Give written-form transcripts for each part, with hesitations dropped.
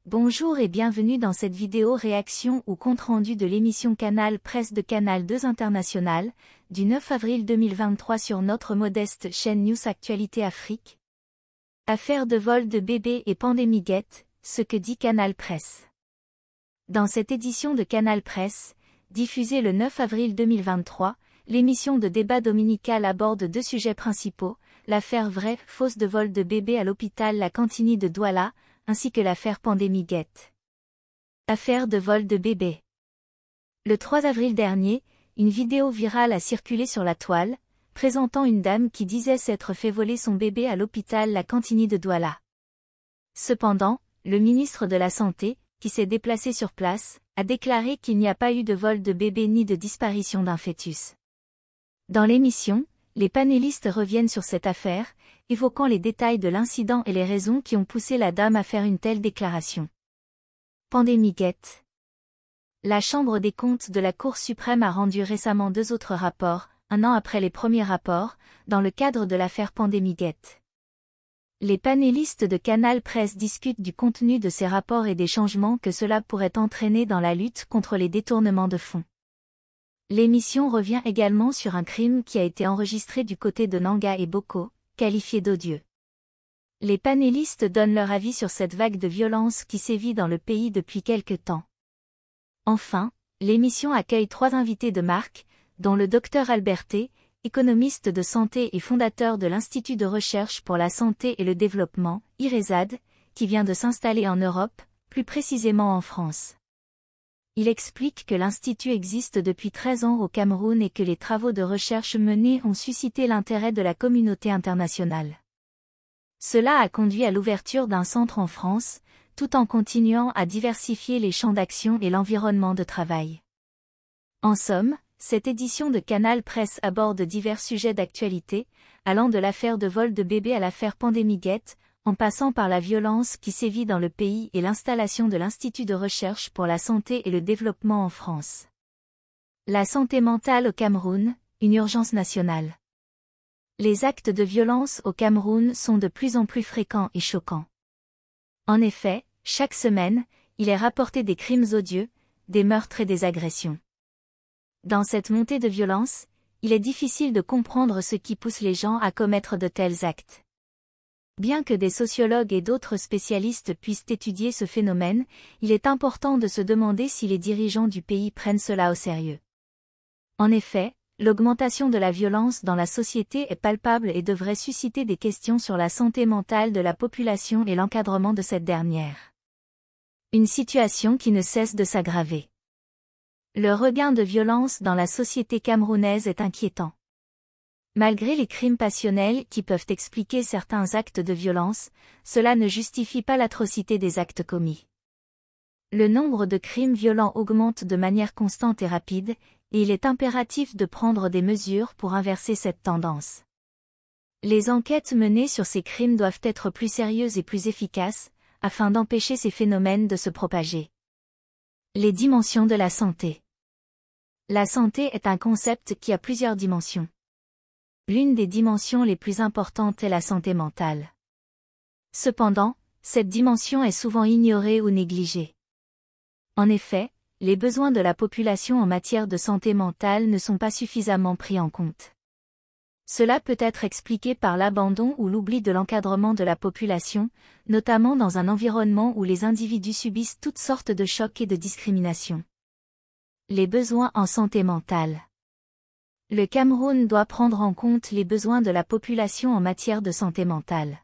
Bonjour et bienvenue dans cette vidéo réaction ou compte-rendu de l'émission Canal Presse de Canal 2 International, du 9 avril 2023 sur notre modeste chaîne News Actualité Afrique. Affaire de vol de bébé et pandémie guette, ce que dit Canal Presse. Dans cette édition de Canal Presse, diffusée le 9 avril 2023, l'émission de débat dominical aborde deux sujets principaux, l'affaire vraie-fausse de vol de bébé à l'hôpital La Cantini de Douala, ainsi que l'affaire pandémie guette. Affaire de vol de bébé. Le 3 avril dernier, une vidéo virale a circulé sur la toile, présentant une dame qui disait s'être fait voler son bébé à l'hôpital La Cantini de Douala. Cependant, le ministre de la Santé, qui s'est déplacé sur place, a déclaré qu'il n'y a pas eu de vol de bébé ni de disparition d'un fœtus. Dans l'émission, les panélistes reviennent sur cette affaire, évoquant les détails de l'incident et les raisons qui ont poussé la dame à faire une telle déclaration. Pandémie guette. La Chambre des comptes de la Cour suprême a rendu récemment deux autres rapports, un an après les premiers rapports, dans le cadre de l'affaire pandémie guette. Les panélistes de Canal Presse discutent du contenu de ces rapports et des changements que cela pourrait entraîner dans la lutte contre les détournements de fonds. L'émission revient également sur un crime qui a été enregistré du côté de Nanga et Boko, qualifié d'odieux. Les panélistes donnent leur avis sur cette vague de violence qui sévit dans le pays depuis quelque temps. Enfin, l'émission accueille trois invités de marque, dont le Dr Alberté, économiste de santé et fondateur de l'Institut de recherche pour la santé et le développement, IRESAD, qui vient de s'installer en Europe, plus précisément en France. Il explique que l'Institut existe depuis 13 ans au Cameroun et que les travaux de recherche menés ont suscité l'intérêt de la communauté internationale. Cela a conduit à l'ouverture d'un centre en France, tout en continuant à diversifier les champs d'action et l'environnement de travail. En somme, cette édition de Canal Presse aborde divers sujets d'actualité, allant de l'affaire de vol de bébé à l'affaire pandémie guette, en passant par la violence qui sévit dans le pays et l'installation de l'Institut de recherche pour la santé et le développement en France. La santé mentale au Cameroun, une urgence nationale. Les actes de violence au Cameroun sont de plus en plus fréquents et choquants. En effet, chaque semaine, il est rapporté des crimes odieux, des meurtres et des agressions. Dans cette montée de violence, il est difficile de comprendre ce qui pousse les gens à commettre de tels actes. Bien que des sociologues et d'autres spécialistes puissent étudier ce phénomène, il est important de se demander si les dirigeants du pays prennent cela au sérieux. En effet, l'augmentation de la violence dans la société est palpable et devrait susciter des questions sur la santé mentale de la population et l'encadrement de cette dernière. Une situation qui ne cesse de s'aggraver. Le regain de violence dans la société camerounaise est inquiétant. Malgré les crimes passionnels qui peuvent expliquer certains actes de violence, cela ne justifie pas l'atrocité des actes commis. Le nombre de crimes violents augmente de manière constante et rapide, et il est impératif de prendre des mesures pour inverser cette tendance. Les enquêtes menées sur ces crimes doivent être plus sérieuses et plus efficaces, afin d'empêcher ces phénomènes de se propager. Les dimensions de la santé. La santé est un concept qui a plusieurs dimensions. L'une des dimensions les plus importantes est la santé mentale. Cependant, cette dimension est souvent ignorée ou négligée. En effet, les besoins de la population en matière de santé mentale ne sont pas suffisamment pris en compte. Cela peut être expliqué par l'abandon ou l'oubli de l'encadrement de la population, notamment dans un environnement où les individus subissent toutes sortes de chocs et de discriminations. Les besoins en santé mentale. Le Cameroun doit prendre en compte les besoins de la population en matière de santé mentale.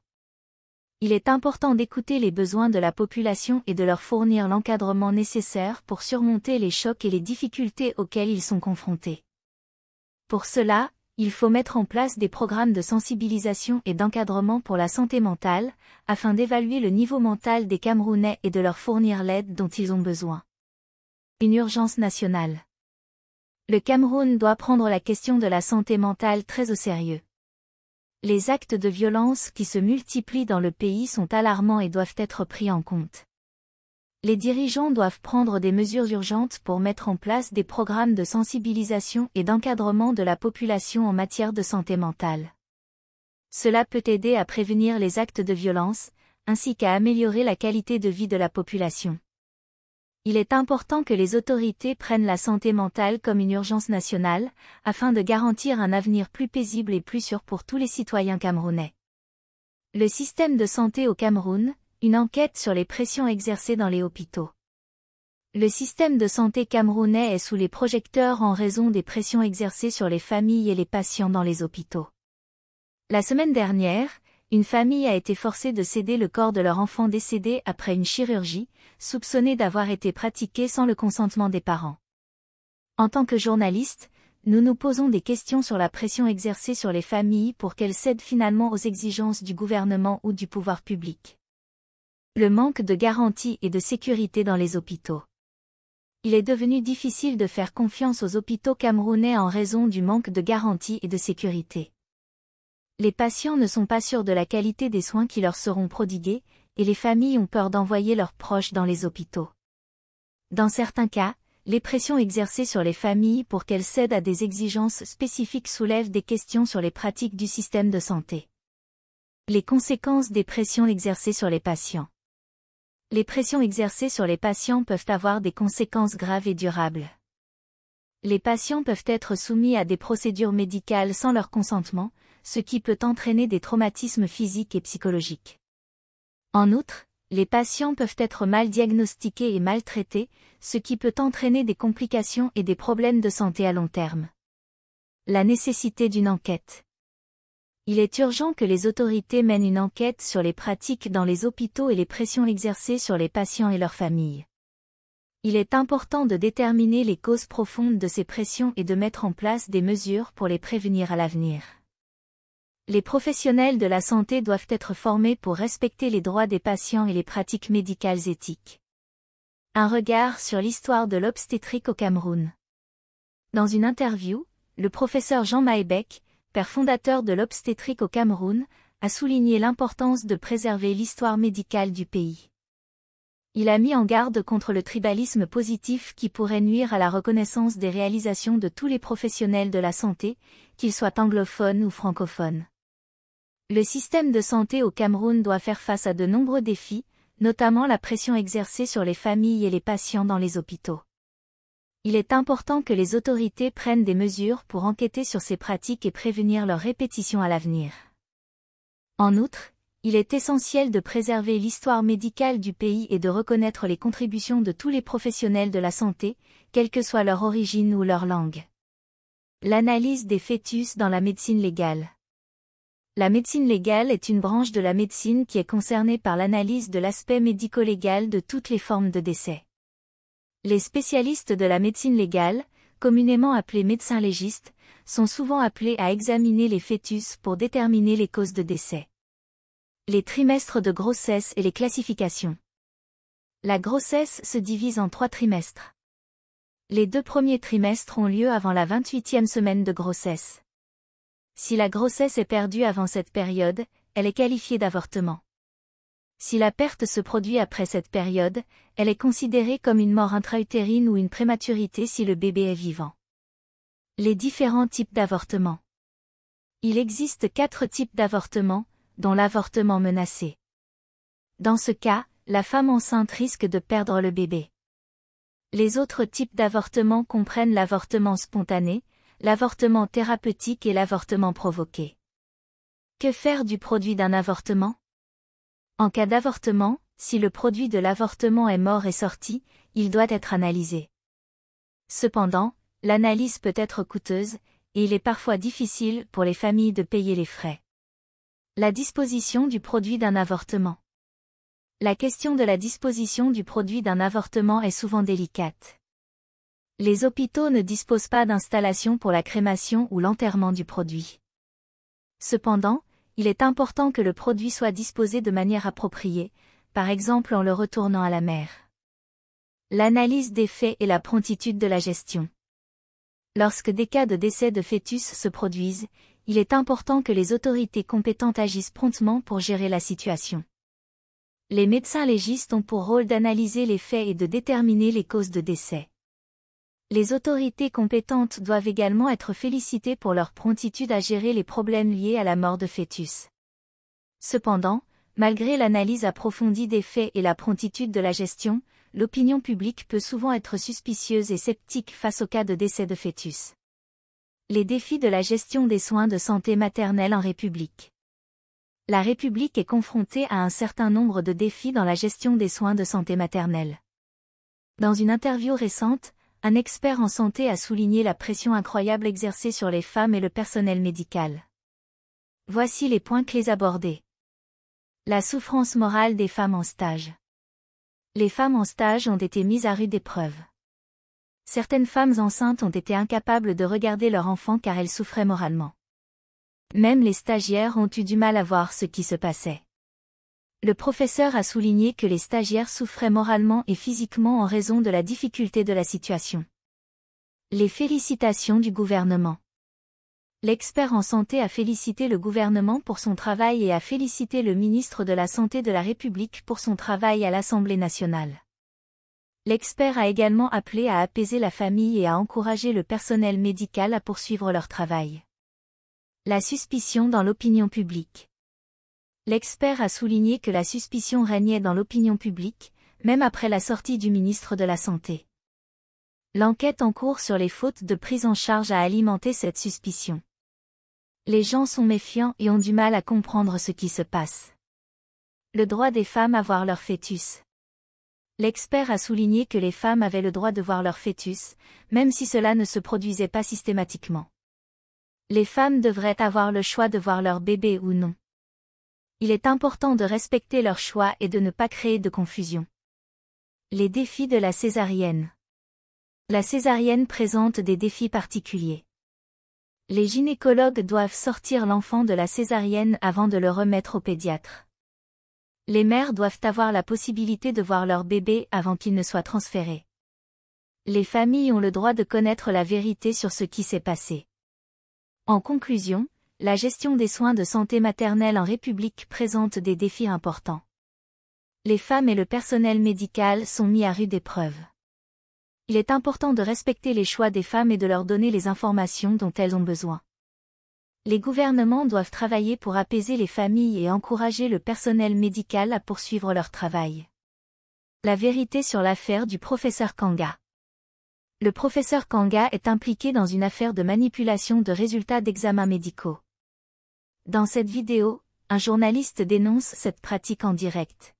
Il est important d'écouter les besoins de la population et de leur fournir l'encadrement nécessaire pour surmonter les chocs et les difficultés auxquels ils sont confrontés. Pour cela, il faut mettre en place des programmes de sensibilisation et d'encadrement pour la santé mentale, afin d'évaluer le niveau mental des Camerounais et de leur fournir l'aide dont ils ont besoin. Une urgence nationale. Le Cameroun doit prendre la question de la santé mentale très au sérieux. Les actes de violence qui se multiplient dans le pays sont alarmants et doivent être pris en compte. Les dirigeants doivent prendre des mesures urgentes pour mettre en place des programmes de sensibilisation et d'encadrement de la population en matière de santé mentale. Cela peut aider à prévenir les actes de violence, ainsi qu'à améliorer la qualité de vie de la population. Il est important que les autorités prennent la santé mentale comme une urgence nationale, afin de garantir un avenir plus paisible et plus sûr pour tous les citoyens camerounais. Le système de santé au Cameroun, une enquête sur les pressions exercées dans les hôpitaux. Le système de santé camerounais est sous les projecteurs en raison des pressions exercées sur les familles et les patients dans les hôpitaux. La semaine dernière, une famille a été forcée de céder le corps de leur enfant décédé après une chirurgie, soupçonnée d'avoir été pratiquée sans le consentement des parents. En tant que journalistes, nous nous posons des questions sur la pression exercée sur les familles pour qu'elles cèdent finalement aux exigences du gouvernement ou du pouvoir public. Le manque de garantie et de sécurité dans les hôpitaux. Il est devenu difficile de faire confiance aux hôpitaux camerounais en raison du manque de garantie et de sécurité. Les patients ne sont pas sûrs de la qualité des soins qui leur seront prodigués, et les familles ont peur d'envoyer leurs proches dans les hôpitaux. Dans certains cas, les pressions exercées sur les familles pour qu'elles cèdent à des exigences spécifiques soulèvent des questions sur les pratiques du système de santé. Les conséquences des pressions exercées sur les patients. Les pressions exercées sur les patients peuvent avoir des conséquences graves et durables. Les patients peuvent être soumis à des procédures médicales sans leur consentement, ce qui peut entraîner des traumatismes physiques et psychologiques. En outre, les patients peuvent être mal diagnostiqués et maltraités, ce qui peut entraîner des complications et des problèmes de santé à long terme. La nécessité d'une enquête. Il est urgent que les autorités mènent une enquête sur les pratiques dans les hôpitaux et les pressions exercées sur les patients et leurs familles. Il est important de déterminer les causes profondes de ces pressions et de mettre en place des mesures pour les prévenir à l'avenir. Les professionnels de la santé doivent être formés pour respecter les droits des patients et les pratiques médicales éthiques. Un regard sur l'histoire de l'obstétrique au Cameroun. Dans une interview, le professeur Jean Mahébec, père fondateur de l'obstétrique au Cameroun, a souligné l'importance de préserver l'histoire médicale du pays. Il a mis en garde contre le tribalisme positif qui pourrait nuire à la reconnaissance des réalisations de tous les professionnels de la santé, qu'ils soient anglophones ou francophones. Le système de santé au Cameroun doit faire face à de nombreux défis, notamment la pression exercée sur les familles et les patients dans les hôpitaux. Il est important que les autorités prennent des mesures pour enquêter sur ces pratiques et prévenir leur répétition à l'avenir. En outre, il est essentiel de préserver l'histoire médicale du pays et de reconnaître les contributions de tous les professionnels de la santé, quelle que soit leur origine ou leur langue. L'analyse des fœtus dans la médecine légale. La médecine légale est une branche de la médecine qui est concernée par l'analyse de l'aspect médico-légal de toutes les formes de décès. Les spécialistes de la médecine légale, communément appelés médecins légistes, sont souvent appelés à examiner les fœtus pour déterminer les causes de décès. Les trimestres de grossesse et les classifications. La grossesse se divise en 3 trimestres. Les 2 premiers trimestres ont lieu avant la 28e semaine de grossesse. Si la grossesse est perdue avant cette période, elle est qualifiée d'avortement. Si la perte se produit après cette période, elle est considérée comme une mort intra-utérine ou une prématurité si le bébé est vivant. Les différents types d'avortement. Il existe 4 types d'avortement, dont l'avortement menacé. Dans ce cas, la femme enceinte risque de perdre le bébé. Les autres types d'avortement comprennent l'avortement spontané, l'avortement thérapeutique et l'avortement provoqué. Que faire du produit d'un avortement? En cas d'avortement, si le produit de l'avortement est mort et sorti, il doit être analysé. Cependant, l'analyse peut être coûteuse, et il est parfois difficile pour les familles de payer les frais. La disposition du produit d'un avortement. La question de la disposition du produit d'un avortement est souvent délicate. Les hôpitaux ne disposent pas d'installation pour la crémation ou l'enterrement du produit. Cependant, il est important que le produit soit disposé de manière appropriée, par exemple en le retournant à la mer. L'analyse des faits et la promptitude de la gestion. Lorsque des cas de décès de fœtus se produisent, il est important que les autorités compétentes agissent promptement pour gérer la situation. Les médecins légistes ont pour rôle d'analyser les faits et de déterminer les causes de décès. Les autorités compétentes doivent également être félicitées pour leur promptitude à gérer les problèmes liés à la mort de fœtus. Cependant, malgré l'analyse approfondie des faits et la promptitude de la gestion, l'opinion publique peut souvent être suspicieuse et sceptique face au cas de décès de fœtus. Les défis de la gestion des soins de santé maternelle en République. La République est confrontée à un certain nombre de défis dans la gestion des soins de santé maternelle. Dans une interview récente, un expert en santé a souligné la pression incroyable exercée sur les femmes et le personnel médical. Voici les points clés abordés. La souffrance morale des femmes en stage. Les femmes en stage ont été mises à rude épreuve. Certaines femmes enceintes ont été incapables de regarder leur enfant car elles souffraient moralement. Même les stagiaires ont eu du mal à voir ce qui se passait. Le professeur a souligné que les stagiaires souffraient moralement et physiquement en raison de la difficulté de la situation. Les félicitations du gouvernement. L'expert en santé a félicité le gouvernement pour son travail et a félicité le ministre de la Santé de la République pour son travail à l'Assemblée nationale. L'expert a également appelé à apaiser la famille et à encourager le personnel médical à poursuivre leur travail. La suspicion dans l'opinion publique. L'expert a souligné que la suspicion régnait dans l'opinion publique, même après la sortie du ministre de la Santé. L'enquête en cours sur les fautes de prise en charge a alimenté cette suspicion. Les gens sont méfiants et ont du mal à comprendre ce qui se passe. Le droit des femmes à voir leur fœtus. L'expert a souligné que les femmes avaient le droit de voir leur fœtus, même si cela ne se produisait pas systématiquement. Les femmes devraient avoir le choix de voir leur bébé ou non. Il est important de respecter leur choix et de ne pas créer de confusion. Les défis de la césarienne. La césarienne présente des défis particuliers. Les gynécologues doivent sortir l'enfant de la césarienne avant de le remettre au pédiatre. Les mères doivent avoir la possibilité de voir leur bébé avant qu'il ne soit transféré. Les familles ont le droit de connaître la vérité sur ce qui s'est passé. En conclusion, la gestion des soins de santé maternelle en République présente des défis importants. Les femmes et le personnel médical sont mis à rude épreuve. Il est important de respecter les choix des femmes et de leur donner les informations dont elles ont besoin. Les gouvernements doivent travailler pour apaiser les familles et encourager le personnel médical à poursuivre leur travail. La vérité sur l'affaire du professeur Kanga. Le professeur Kanga est impliqué dans une affaire de manipulation de résultats d'examens médicaux. Dans cette vidéo, un journaliste dénonce cette pratique en direct.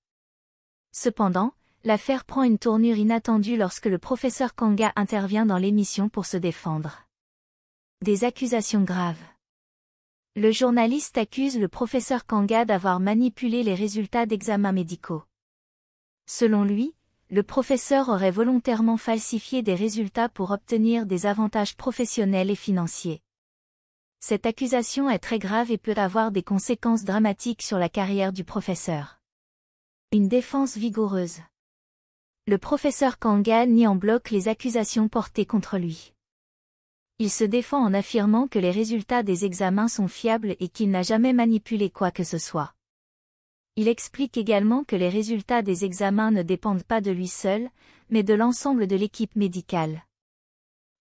Cependant, l'affaire prend une tournure inattendue lorsque le professeur Kanga intervient dans l'émission pour se défendre. Des accusations graves. Le journaliste accuse le professeur Kanga d'avoir manipulé les résultats d'examens médicaux. Selon lui, le professeur aurait volontairement falsifié des résultats pour obtenir des avantages professionnels et financiers. Cette accusation est très grave et peut avoir des conséquences dramatiques sur la carrière du professeur. Une défense vigoureuse. Le professeur Kanga nie en bloc les accusations portées contre lui. Il se défend en affirmant que les résultats des examens sont fiables et qu'il n'a jamais manipulé quoi que ce soit. Il explique également que les résultats des examens ne dépendent pas de lui seul, mais de l'ensemble de l'équipe médicale.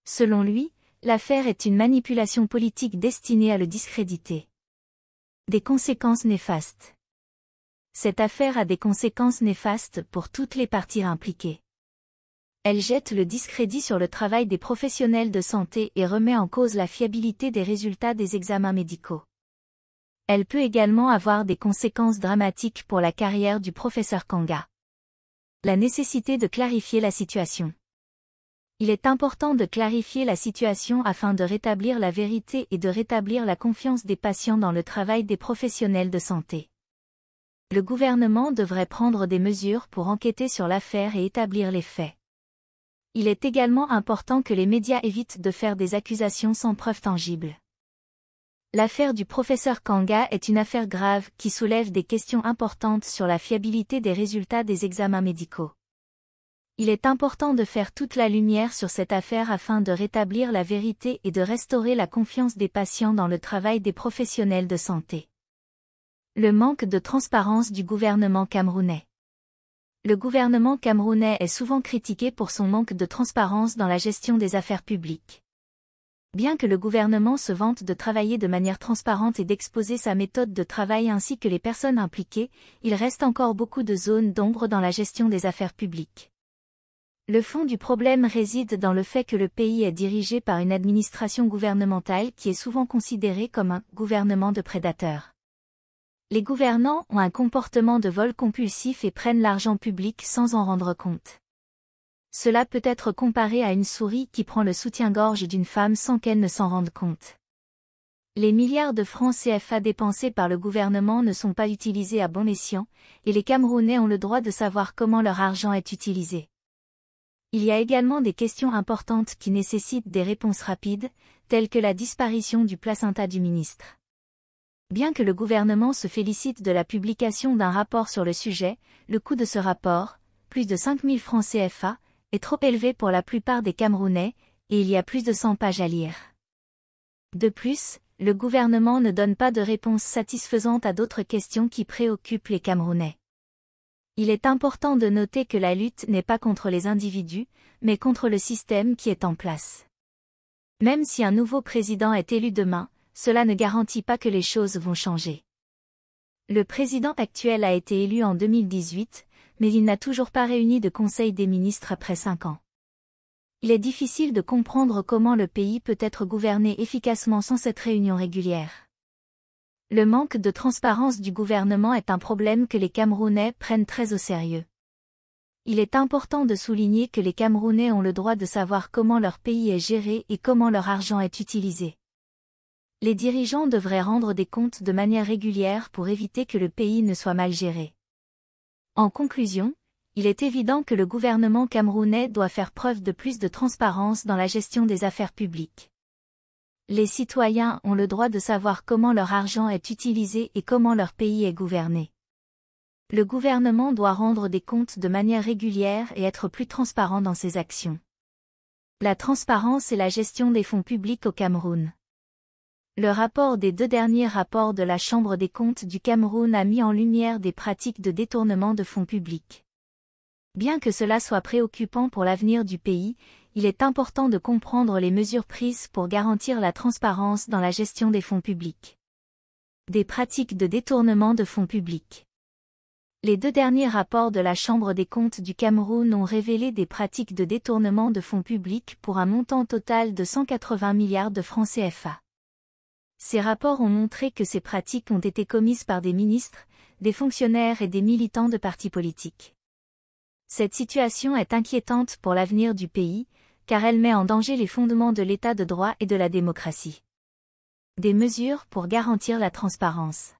Selon lui, l'affaire est une manipulation politique destinée à le discréditer. Des conséquences néfastes. Cette affaire a des conséquences néfastes pour toutes les parties impliquées. Elle jette le discrédit sur le travail des professionnels de santé et remet en cause la fiabilité des résultats des examens médicaux. Elle peut également avoir des conséquences dramatiques pour la carrière du professeur Kanga. La nécessité de clarifier la situation. Il est important de clarifier la situation afin de rétablir la vérité et de rétablir la confiance des patients dans le travail des professionnels de santé. Le gouvernement devrait prendre des mesures pour enquêter sur l'affaire et établir les faits. Il est également important que les médias évitent de faire des accusations sans preuve tangible. L'affaire du professeur Kanga est une affaire grave qui soulève des questions importantes sur la fiabilité des résultats des examens médicaux. Il est important de faire toute la lumière sur cette affaire afin de rétablir la vérité et de restaurer la confiance des patients dans le travail des professionnels de santé. Le manque de transparence du gouvernement camerounais. Le gouvernement camerounais est souvent critiqué pour son manque de transparence dans la gestion des affaires publiques. Bien que le gouvernement se vante de travailler de manière transparente et d'exposer sa méthode de travail ainsi que les personnes impliquées, il reste encore beaucoup de zones d'ombre dans la gestion des affaires publiques. Le fond du problème réside dans le fait que le pays est dirigé par une administration gouvernementale qui est souvent considérée comme un gouvernement de prédateurs. Les gouvernants ont un comportement de vol compulsif et prennent l'argent public sans en rendre compte. Cela peut être comparé à une souris qui prend le soutien-gorge d'une femme sans qu'elle ne s'en rende compte. Les milliards de francs CFA dépensés par le gouvernement ne sont pas utilisés à bon escient, et les Camerounais ont le droit de savoir comment leur argent est utilisé. Il y a également des questions importantes qui nécessitent des réponses rapides, telles que la disparition du placenta du ministre. Bien que le gouvernement se félicite de la publication d'un rapport sur le sujet, le coût de ce rapport, plus de 5 000 francs CFA, est trop élevé pour la plupart des Camerounais, et il y a plus de 100 pages à lire. De plus, le gouvernement ne donne pas de réponse satisfaisante à d'autres questions qui préoccupent les Camerounais. Il est important de noter que la lutte n'est pas contre les individus, mais contre le système qui est en place. Même si un nouveau président est élu demain, cela ne garantit pas que les choses vont changer. Le président actuel a été élu en 2018, mais il n'a toujours pas réuni de Conseil des ministres après 5 ans. Il est difficile de comprendre comment le pays peut être gouverné efficacement sans cette réunion régulière. Le manque de transparence du gouvernement est un problème que les Camerounais prennent très au sérieux. Il est important de souligner que les Camerounais ont le droit de savoir comment leur pays est géré et comment leur argent est utilisé. Les dirigeants devraient rendre des comptes de manière régulière pour éviter que le pays ne soit mal géré. En conclusion, il est évident que le gouvernement camerounais doit faire preuve de plus de transparence dans la gestion des affaires publiques. Les citoyens ont le droit de savoir comment leur argent est utilisé et comment leur pays est gouverné. Le gouvernement doit rendre des comptes de manière régulière et être plus transparent dans ses actions. La transparence et la gestion des fonds publics au Cameroun. Le rapport des 2 derniers rapports de la Chambre des comptes du Cameroun a mis en lumière des pratiques de détournement de fonds publics. Bien que cela soit préoccupant pour l'avenir du pays, il est important de comprendre les mesures prises pour garantir la transparence dans la gestion des fonds publics. Des pratiques de détournement de fonds publics. Les 2 derniers rapports de la Chambre des comptes du Cameroun ont révélé des pratiques de détournement de fonds publics pour un montant total de 180 milliards de francs CFA. Ces rapports ont montré que ces pratiques ont été commises par des ministres, des fonctionnaires et des militants de partis politiques. Cette situation est inquiétante pour l'avenir du pays, car elle met en danger les fondements de l'état de droit et de la démocratie. Des mesures pour garantir la transparence.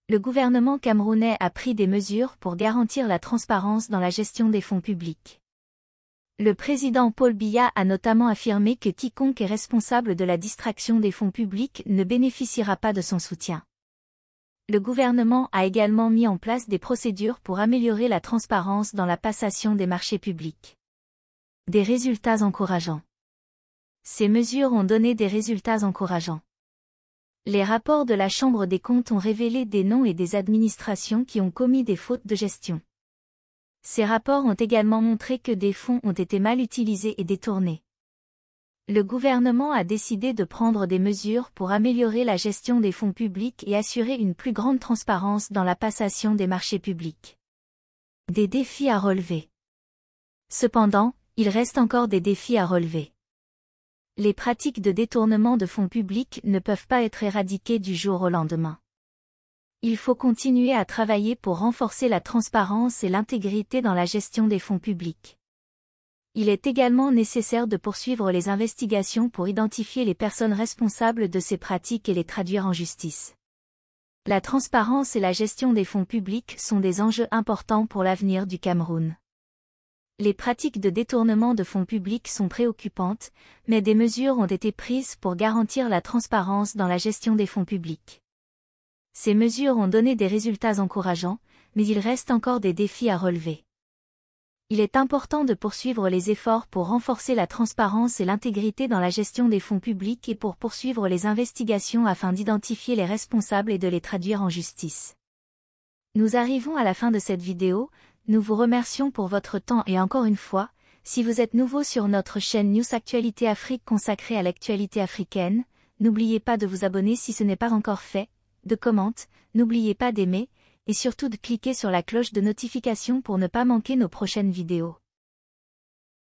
Le gouvernement camerounais a pris des mesures pour garantir la transparence dans la gestion des fonds publics. Le président Paul Biya a notamment affirmé que quiconque est responsable de la distraction des fonds publics ne bénéficiera pas de son soutien. Le gouvernement a également mis en place des procédures pour améliorer la transparence dans la passation des marchés publics. Des résultats encourageants. Ces mesures ont donné des résultats encourageants. Les rapports de la Chambre des comptes ont révélé des noms et des administrations qui ont commis des fautes de gestion. Ces rapports ont également montré que des fonds ont été mal utilisés et détournés. Le gouvernement a décidé de prendre des mesures pour améliorer la gestion des fonds publics et assurer une plus grande transparence dans la passation des marchés publics. Des défis à relever. Cependant, il reste encore des défis à relever. Les pratiques de détournement de fonds publics ne peuvent pas être éradiquées du jour au lendemain. Il faut continuer à travailler pour renforcer la transparence et l'intégrité dans la gestion des fonds publics. Il est également nécessaire de poursuivre les investigations pour identifier les personnes responsables de ces pratiques et les traduire en justice. La transparence et la gestion des fonds publics sont des enjeux importants pour l'avenir du Cameroun. Les pratiques de détournement de fonds publics sont préoccupantes, mais des mesures ont été prises pour garantir la transparence dans la gestion des fonds publics. Ces mesures ont donné des résultats encourageants, mais il reste encore des défis à relever. Il est important de poursuivre les efforts pour renforcer la transparence et l'intégrité dans la gestion des fonds publics et pour poursuivre les investigations afin d'identifier les responsables et de les traduire en justice. Nous arrivons à la fin de cette vidéo, nous vous remercions pour votre temps et encore une fois, Si vous êtes nouveau sur notre chaîne News Actualité Afrique consacrée à l'actualité africaine, n'oubliez pas de vous abonner si ce n'est pas encore fait, de commenter, n'oubliez pas d'aimer, et surtout de cliquer sur la cloche de notification pour ne pas manquer nos prochaines vidéos.